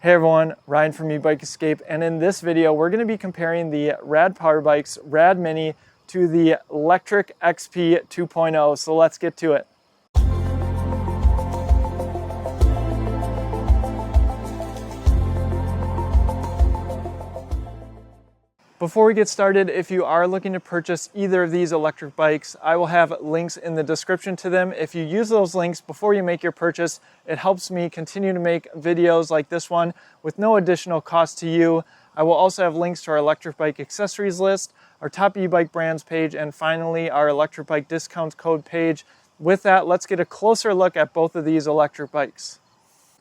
Hey everyone, Ryan from Ebike Escape, and in this video we're going to be comparing the Rad Power Bike's RadMini to the Lectric XP 2.0, so let's get to it. Before we get started, if you are looking to purchase either of these electric bikes, I will have links in the description to them. If you use those links before you make your purchase, it helps me continue to make videos like this one with no additional cost to you. I will also have links to our electric bike accessories list, our top e-bike brands page, and finally our electric bike discounts code page. With that, let's get a closer look at both of these electric bikes.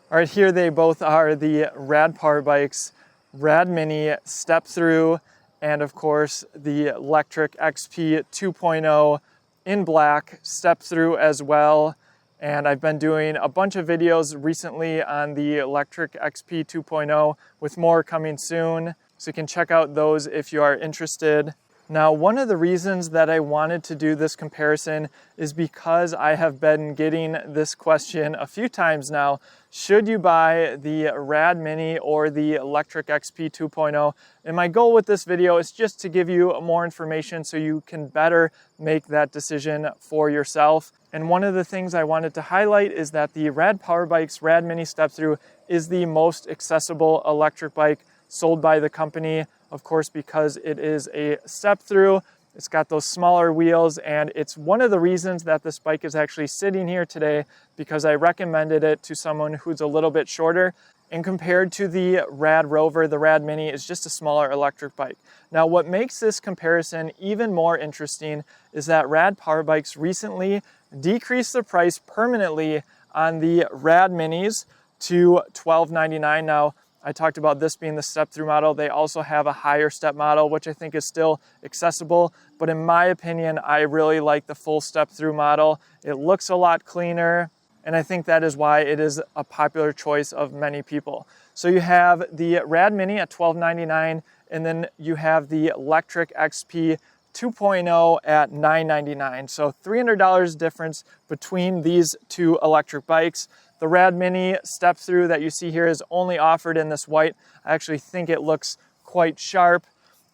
All right, here they both are, the Rad Power Bikes, RadMini step through, and of course the Lectric XP 2.0 in black step through as well. And I've been doing a bunch of videos recently on the Lectric XP 2.0 with more coming soon, so you can check out those if you are interested. Now, one of the reasons that I wanted to do this comparison is because I have been getting this question a few times now. Should you buy the RadMini or the Lectric XP 2.0? And my goal with this video is just to give you more information so you can better make that decision for yourself. And one of the things I wanted to highlight is that the Rad Power Bike's RadMini Step Through is the most accessible electric bike sold by the company, of course, because it is a step through. It's got those smaller wheels, and it's one of the reasons that this bike is actually sitting here today, because I recommended it to someone who's a little bit shorter. And compared to the Rad Rover, the RadMini is just a smaller electric bike. Now, what makes this comparison even more interesting is that Rad Power Bikes recently decreased the price permanently on the RadMinis to $12.99. Now, I talked about this being the step-through model. They also have a higher step model, which I think is still accessible. But in my opinion, I really like the full step-through model. It looks a lot cleaner, and I think that is why it is a popular choice of many people. So you have the RadMini at $12.99, and then you have the Lectric XP 2.0 at $9.99. So $300 difference between these two electric bikes. The RadMini step through that you see here is only offered in this white. I actually think it looks quite sharp.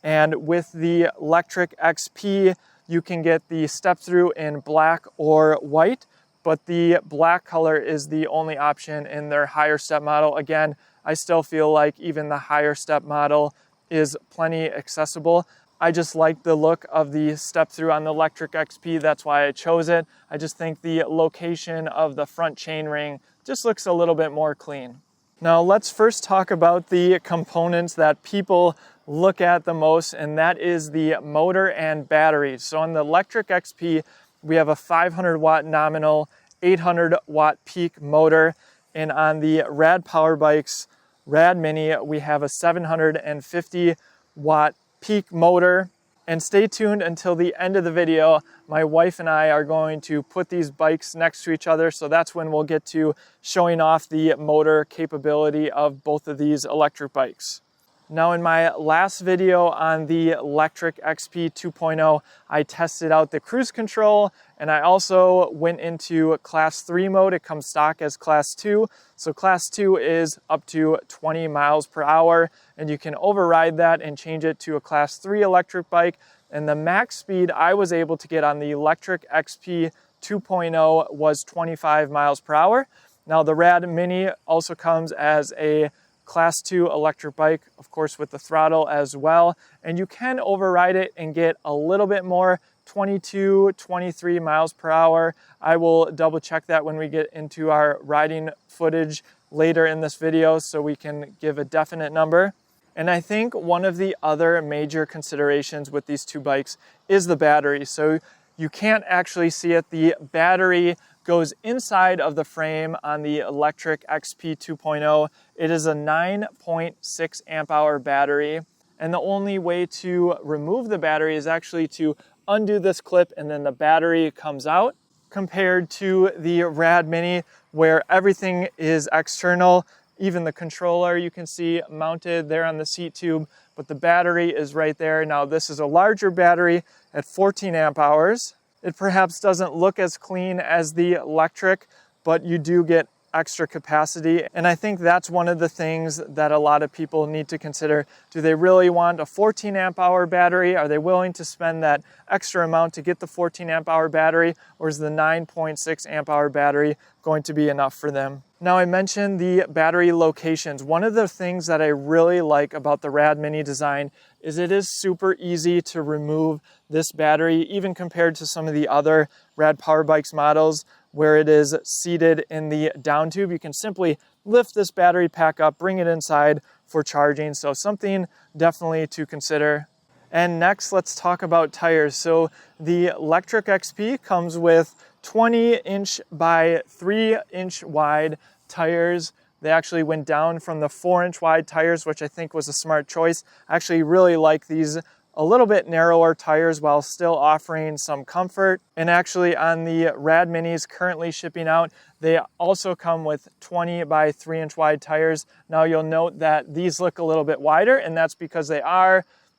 And with the Lectric XP, you can get the step through in black or white, but the black color is the only option in their higher step model. Again, I still feel like even the higher step model is plenty accessible. I just like the look of the step through on the Lectric XP. That's why I chose it. I just think the location of the front chainring just looks a little bit more clean. Now let's first talk about the components that people look at the most, and that is the motor and battery. So on the Lectric XP, we have a 500 watt nominal, 800 watt peak motor, and on the Rad Power Bikes RadMini, we have a 750 watt peak motor. And stay tuned until the end of the video. My wife and I are going to put these bikes next to each other, so that's when we'll get to showing off the motor capability of both of these electric bikes. Now, in my last video on the Lectric XP 2.0, I tested out the cruise control, and I also went into Class 3 mode. It comes stock as Class 2. So Class 2 is up to 20 miles per hour, and you can override that and change it to a Class 3 electric bike. And the max speed I was able to get on the Lectric XP 2.0 was 25 miles per hour. Now, the RadMini also comes as a Class 2 electric bike, of course, with the throttle as well. And you can override it and get a little bit more, 22, 23 miles per hour. I will double check that when we get into our riding footage later in this video so we can give a definite number. And I think one of the other major considerations with these two bikes is the battery. So you can't actually see it. The battery goes inside of the frame on the Lectric XP 2.0. It is a 9.6 amp hour battery. And the only way to remove the battery is actually to undo this clip, and then the battery comes out, compared to the RadMini where everything is external. Even the controller you can see mounted there on the seat tube, but the battery is right there. Now this is a larger battery at 14 amp hours. It perhaps doesn't look as clean as the Lectric, but you do get extra capacity. And I think that's one of the things that a lot of people need to consider. Do they really want a 14 amp hour battery? Are they willing to spend that extra amount to get the 14 amp hour battery, or is the 9.6 amp hour battery going to be enough for them? Now, I mentioned the battery locations. One of the things that I really like about the RadMini design is it is super easy to remove this battery, even compared to some of the other Rad Power Bikes models where it is seated in the down tube. You can simply lift this battery pack up, bring it inside for charging. So something definitely to consider. And next, let's talk about tires. So the Lectric XP comes with 20-inch by 3-inch wide tires. They actually went down from the 4-inch wide tires, which I think was a smart choice. I actually really like these a little bit narrower tires while still offering some comfort. And actually on the RadMinis currently shipping out, they also come with 20 by 3-inch wide tires. Now you'll note that these look a little bit wider, and that's because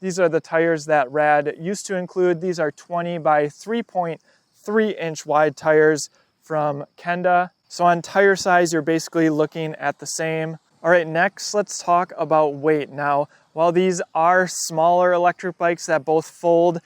these are the tires that Rad used to include. These are 20 by 3.3-inch wide tires from Kenda. So on tire size, you're basically looking at the same. All right, next let's talk about weight. Now, while these are smaller electric bikes that both fold,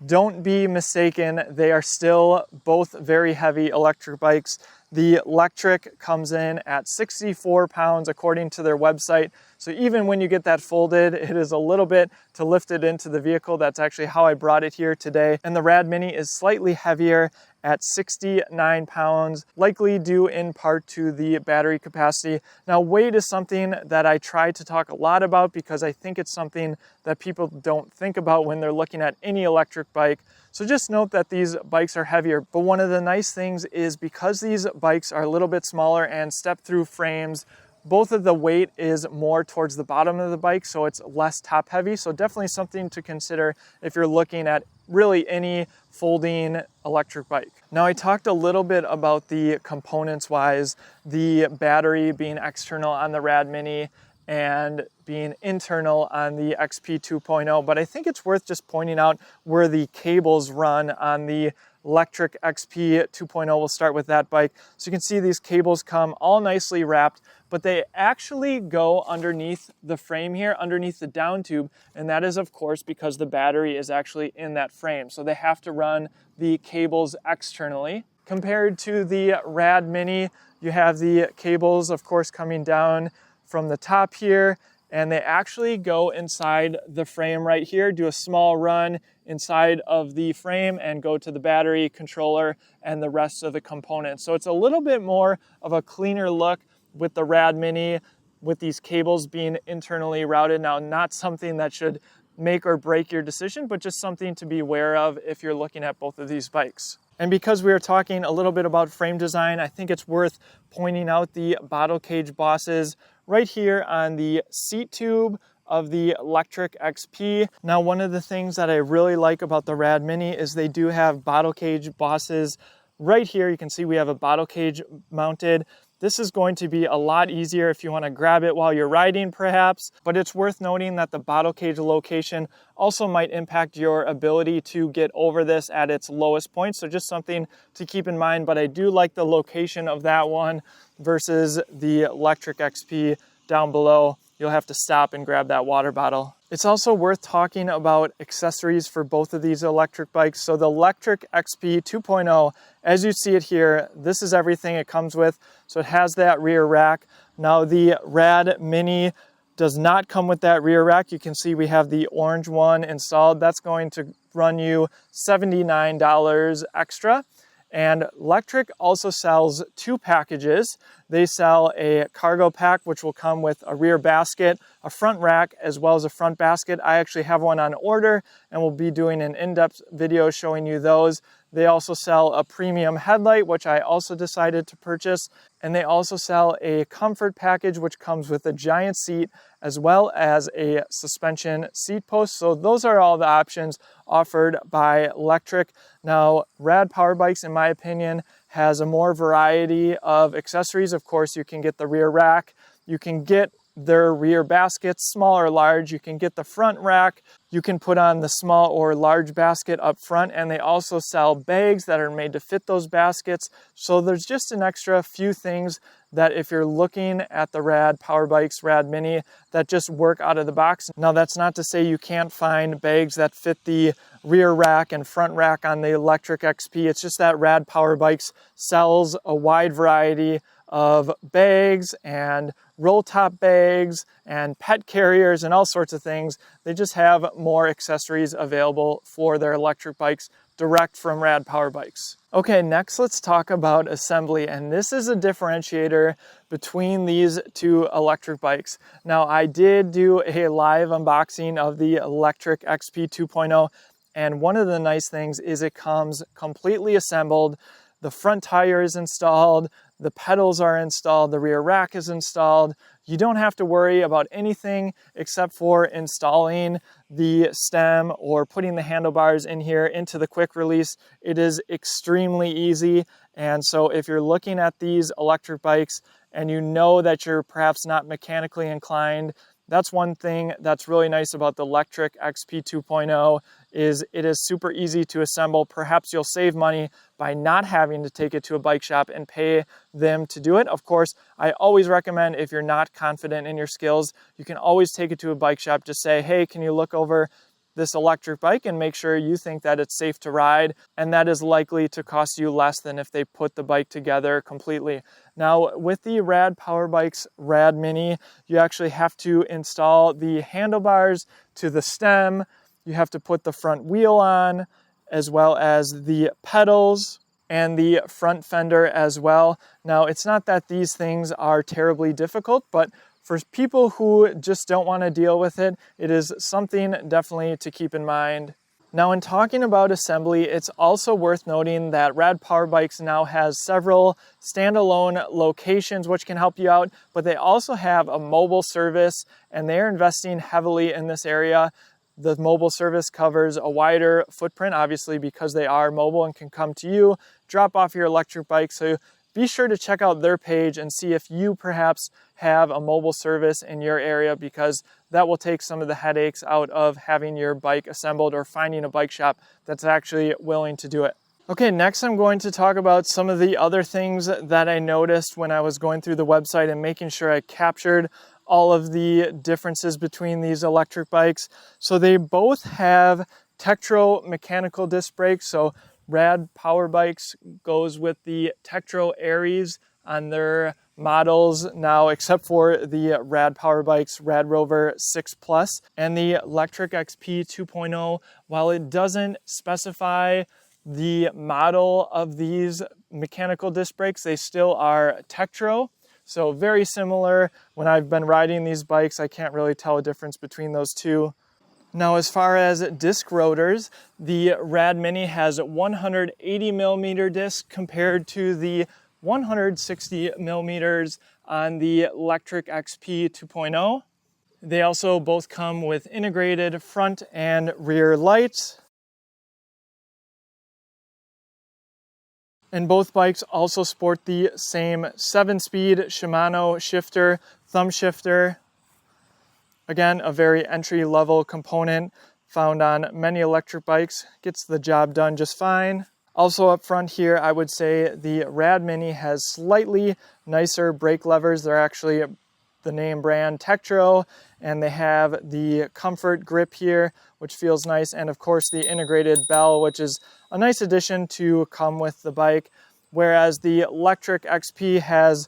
don't be mistaken, they are still both very heavy electric bikes. The Lectric comes in at 64 pounds according to their website. So even when you get that folded, it is a little bit to lift it into the vehicle. That's actually how I brought it here today. And the RadMini is slightly heavier at 69 pounds, likely due in part to the battery capacity. Now, weight is something that I try to talk a lot about because I think it's something that people don't think about when they're looking at any electric bike. So just note that these bikes are heavier. But one of the nice things is because these bikes are a little bit smaller and step-through frames, both of the weight is more towards the bottom of the bike, so it's less top heavy. So definitely something to consider if you're looking at really any folding electric bike. Now, I talked a little bit about the components wise, the battery being external on the RadMini and being internal on the XP 2.0, but I think it's worth just pointing out where the cables run on the Lectric XP 2.0. We'll start with that bike. So you can see these cables come all nicely wrapped, but they actually go underneath the frame here, underneath the down tube, and that is of course because the battery is actually in that frame. So they have to run the cables externally. Compared to the RadMini, you have the cables of course coming down from the top here, and they actually go inside the frame right here, do a small run inside of the frame and go to the battery controller and the rest of the components. So it's a little bit more of a cleaner look with the RadMini, with these cables being internally routed. Now, not something that should make or break your decision, but just something to be aware of if you're looking at both of these bikes. And because we are talking a little bit about frame design, I think it's worth pointing out the bottle cage bosses right here on the seat tube of the Lectric XP. Now, one of the things that I really like about the RadMini is they do have bottle cage bosses right here. You can see we have a bottle cage mounted. This is going to be a lot easier if you want to grab it while you're riding perhaps, but it's worth noting that the bottle cage location also might impact your ability to get over this at its lowest point. So just something to keep in mind, but I do like the location of that one versus the Lectric XP down below. You'll have to stop and grab that water bottle. It's also worth talking about accessories for both of these electric bikes. So the Lectric XP 2.0, as you see it here, this is everything it comes with. So it has that rear rack. Now the RadMini does not come with that rear rack. You can see we have the orange one installed. That's going to run you $79 extra. And Lectric also sells two packages. They sell a cargo pack, which will come with a rear basket, a front rack, as well as a front basket. I actually have one on order, and we'll be doing an in-depth video showing you those. They also sell a premium headlight, which I also decided to purchase. And they also sell a comfort package, which comes with a giant seat, as well as a suspension seat post. So those are all the options offered by Lectric. Now, Rad Power Bikes, in my opinion, has a more variety of accessories. Of course, you can get the rear rack, you can get their rear baskets, small or large. You can get the front rack. You can put on the small or large basket up front, and they also sell bags that are made to fit those baskets. So there's just an extra few things that if you're looking at the Rad Power Bikes RadMini that just work out of the box. Now that's not to say you can't find bags that fit the rear rack and front rack on the Lectric XP. It's just that Rad Power Bikes sells a wide variety of bags and roll top bags and pet carriers and all sorts of things. They just have more accessories available for their electric bikes direct from Rad Power Bikes. Okay, next let's talk about assembly, and this is a differentiator between these two electric bikes. Now I did do a live unboxing of the Lectric XP 2.0, and one of the nice things is it comes completely assembled. The front tire is installed, the pedals are installed, the rear rack is installed. You don't have to worry about anything except for installing the stem or putting the handlebars in here into the quick release. It is extremely easy. And so if you're looking at these electric bikes and you know that you're perhaps not mechanically inclined, that's one thing that's really nice about the Lectric XP 2.0 is it is super easy to assemble. Perhaps you'll save money by not having to take it to a bike shop and pay them to do it. Of course, I always recommend if you're not confident in your skills, you can always take it to a bike shop. Just say, hey, can you look over this electric bike and make sure you think that it's safe to ride, and that is likely to cost you less than if they put the bike together completely. Now with the Rad Power Bikes RadMini, you actually have to install the handlebars to the stem, you have to put the front wheel on, as well as the pedals and the front fender as well. Now it's not that these things are terribly difficult, but for people who just don't want to deal with it, it is something definitely to keep in mind. Now in talking about assembly, it's also worth noting that Rad Power Bikes now has several standalone locations which can help you out, but they also have a mobile service and they're investing heavily in this area. The mobile service covers a wider footprint, obviously because they are mobile and can come to you, drop off your electric bike. So be sure to check out their page and see if you perhaps have a mobile service in your area, because that will take some of the headaches out of having your bike assembled or finding a bike shop that's actually willing to do it. Okay, next I'm going to talk about some of the other things that I noticed when I was going through the website and making sure I captured all of the differences between these electric bikes. So they both have Tektro mechanical disc brakes. So Rad Power Bikes goes with the Tektro Aries on their models now, except for the Rad Power Bikes Rad Rover 6 Plus and the Lectric XP 2.0. While it doesn't specify the model of these mechanical disc brakes, they still are Tektro. So very similar. When I've been riding these bikes, I can't really tell a difference between those two. Now, as far as disc rotors, the RadMini has 180 millimeter disc compared to the 160 millimeters on the Lectric XP 2.0. They also both come with integrated front and rear lights. And both bikes also sport the same 7-speed Shimano shifter, thumb shifter. Again, a very entry-level component found on many electric bikes. Gets the job done just fine. Also up front here, I would say the RadMini has slightly nicer brake levers. They're actually the name brand Tektro, and they have the comfort grip here, which feels nice, and of course the integrated bell, which is a nice addition to come with the bike. Whereas the Lectric XP has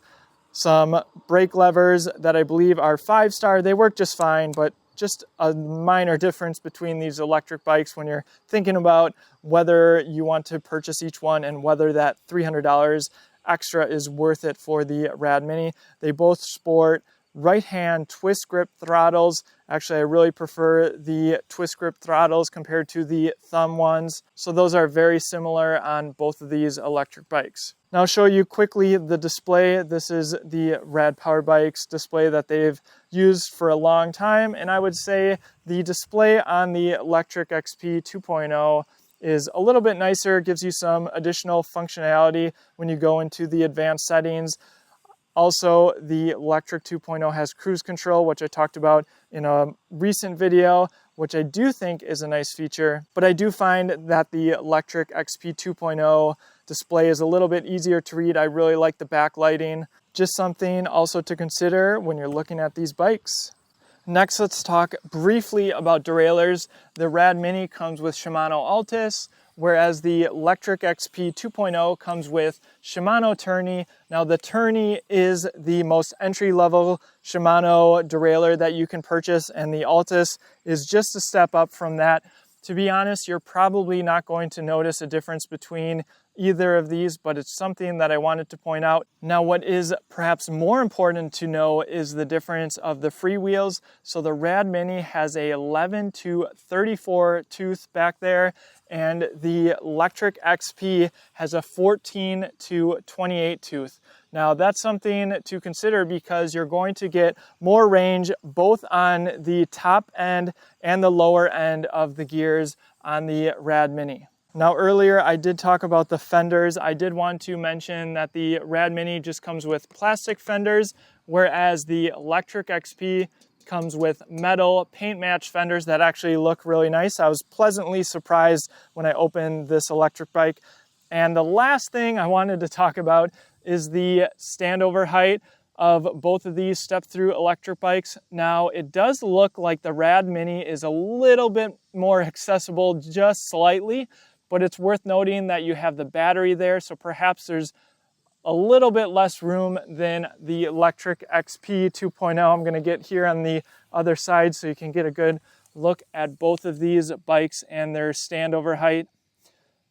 some brake levers that I believe are 5-star. They work just fine, but just a minor difference between these electric bikes when you're thinking about whether you want to purchase each one and whether that $300 extra is worth it for the RadMini. They both sport right-hand twist grip throttles. Actually, I really prefer the twist grip throttles compared to the thumb ones. So those are very similar on both of these electric bikes. Now I'll show you quickly the display. This is the Rad Power Bikes display that they've used for a long time. And I would say the display on the Lectric XP 2.0 is a little bit nicer, gives you some additional functionality when you go into the advanced settings. Also, the Lectric 2.0 has cruise control, which I talked about in a recent video, which I do think is a nice feature. But I do find that the Lectric XP 2.0 display is a little bit easier to read. I really like the backlighting. just something also to consider when you're looking at these bikes. Next, let's talk briefly about derailleurs. The RadMini comes with Shimano Altus, whereas the Lectric XP 2.0 comes with Shimano Tourney. Now the Tourney is the most entry-level Shimano derailleur that you can purchase, and the Altus is just a step up from that. To be honest, you're probably not going to notice a difference between either of these, but it's something that I wanted to point out. Now, what is perhaps more important to know is the difference of the freewheels. So the RadMini has a 11 to 34 tooth back there, and the Lectric XP has a 14 to 28 tooth. Now that's something to consider because you're going to get more range both on the top end and the lower end of the gears on the RadMini. Now earlier I did talk about the fenders. I did want to mention that the RadMini just comes with plastic fenders, whereas the Lectric XP comes with metal paint match fenders that actually look really nice. I was pleasantly surprised when I opened this electric bike. And the last thing I wanted to talk about is the standover height of both of these step-through electric bikes. Now, it does look like the RadMini is a little bit more accessible, just slightly, but it's worth noting that you have the battery there, so perhaps there's a little bit less room than the Lectric XP 2.0. I'm gonna get here on the other side so you can get a good look at both of these bikes and their standover height.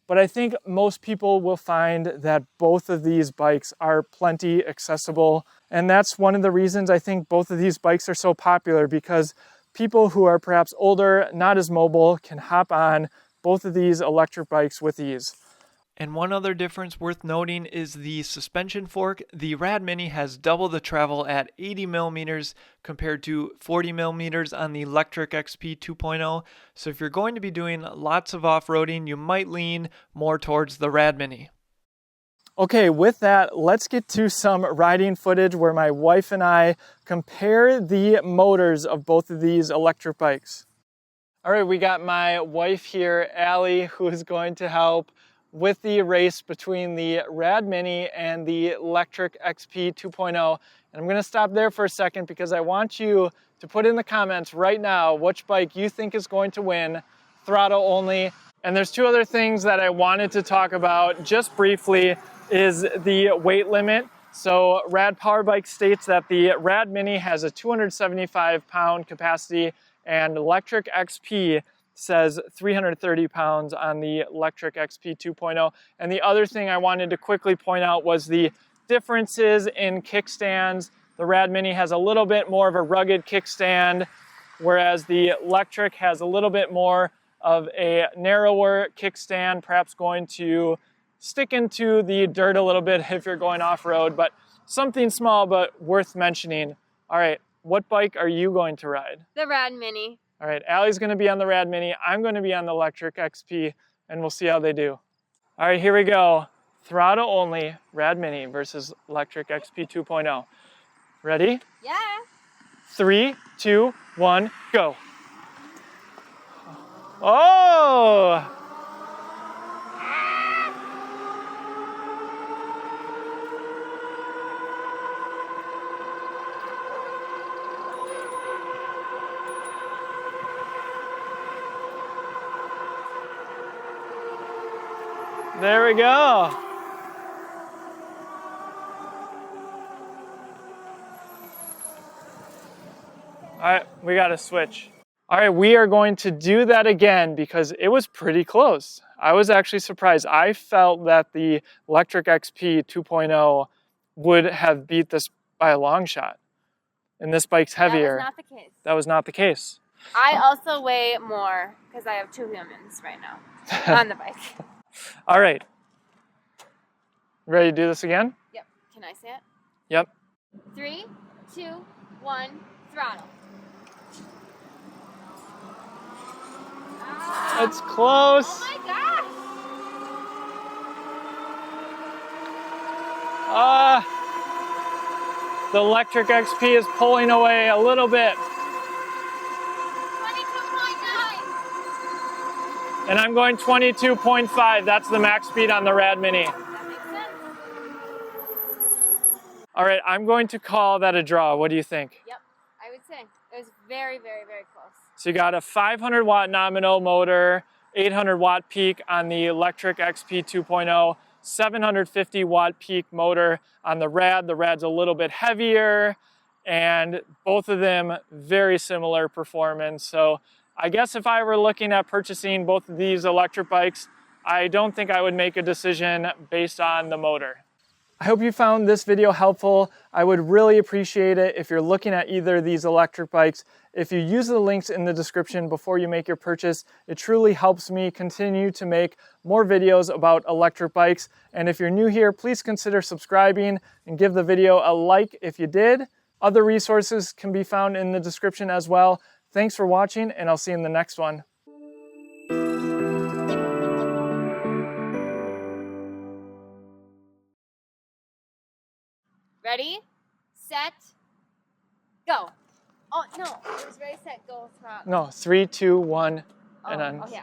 But I think most people will find that both of these bikes are plenty accessible. And that's one of the reasons I think both of these bikes are so popular, because people who are perhaps older, not as mobile, can hop on both of these electric bikes with ease. And one other difference worth noting is the suspension fork. The RadMini has double the travel at 80 millimeters compared to 40 millimeters on the Lectric XP 2.0. So if you're going to be doing lots of off-roading, you might lean more towards the RadMini. Okay, with that, let's get to some riding footage where my wife and I compare the motors of both of these electric bikes. All right, we got my wife here, Allie, who is going to help with the race between the RadMini and the Lectric XP 2.0. And I'm going to stop there for a second because I want you to put in the comments right now which bike you think is going to win, throttle only. And there's two other things that I wanted to talk about just briefly is the weight limit. So Rad Power Bike states that the RadMini has a 275-pound capacity and Lectric XP says 330 pounds on the Lectric XP 2.0. And the other thing I wanted to quickly point out was the differences in kickstands. The RadMini has a little bit more of a rugged kickstand, whereas the Lectric has a little bit more of a narrower kickstand, perhaps going to stick into the dirt a little bit if you're going off-road, but something small but worth mentioning. All right, what bike are you going to ride? The RadMini. All right, Allie's going to be on the RadMini. I'm going to be on the Lectric XP, and we'll see how they do. All right, here we go. Throttle only, RadMini versus Lectric XP 2.0. Ready? Yeah. 3, 2, 1, go. Oh! There we go. All right, we got to switch. All right, we are going to do that again because it was pretty close. I was actually surprised. I felt that the Lectric XP 2.0 would have beat this by a long shot. And this bike's heavier. That was not the case. That was not the case. I also weigh more because I have 2 humans right now on the bike. All right. Ready to do this again? Yep. Can I say it? Yep. 3, 2, 1, throttle. It's close. Oh my gosh! The Lectric XP is pulling away a little bit. 22.9. And I'm going 22.5. That's the max speed on the RadMini. That makes sense. All right, I'm going to call that a draw. What do you think? Yep, I would say. It was very, very, very close. So you got a 500 watt nominal motor, 800 watt peak on the Lectric XP 2.0, 750 watt peak motor on the Rad. The Rad's a little bit heavier, and both of them very similar performance. So I guess if I were looking at purchasing both of these electric bikes, I don't think I would make a decision based on the motor. I hope you found this video helpful. I would really appreciate it if you're looking at either of these electric bikes. If you use the links in the description before you make your purchase, it truly helps me continue to make more videos about electric bikes. And if you're new here, please consider subscribing and give the video a like if you did. Other resources can be found in the description as well. Thanks for watching, and I'll see you in the next one. Ready, set, go. Oh, no, it was ready, set, go. No, 3, 2, 1, and then. Oh, yeah.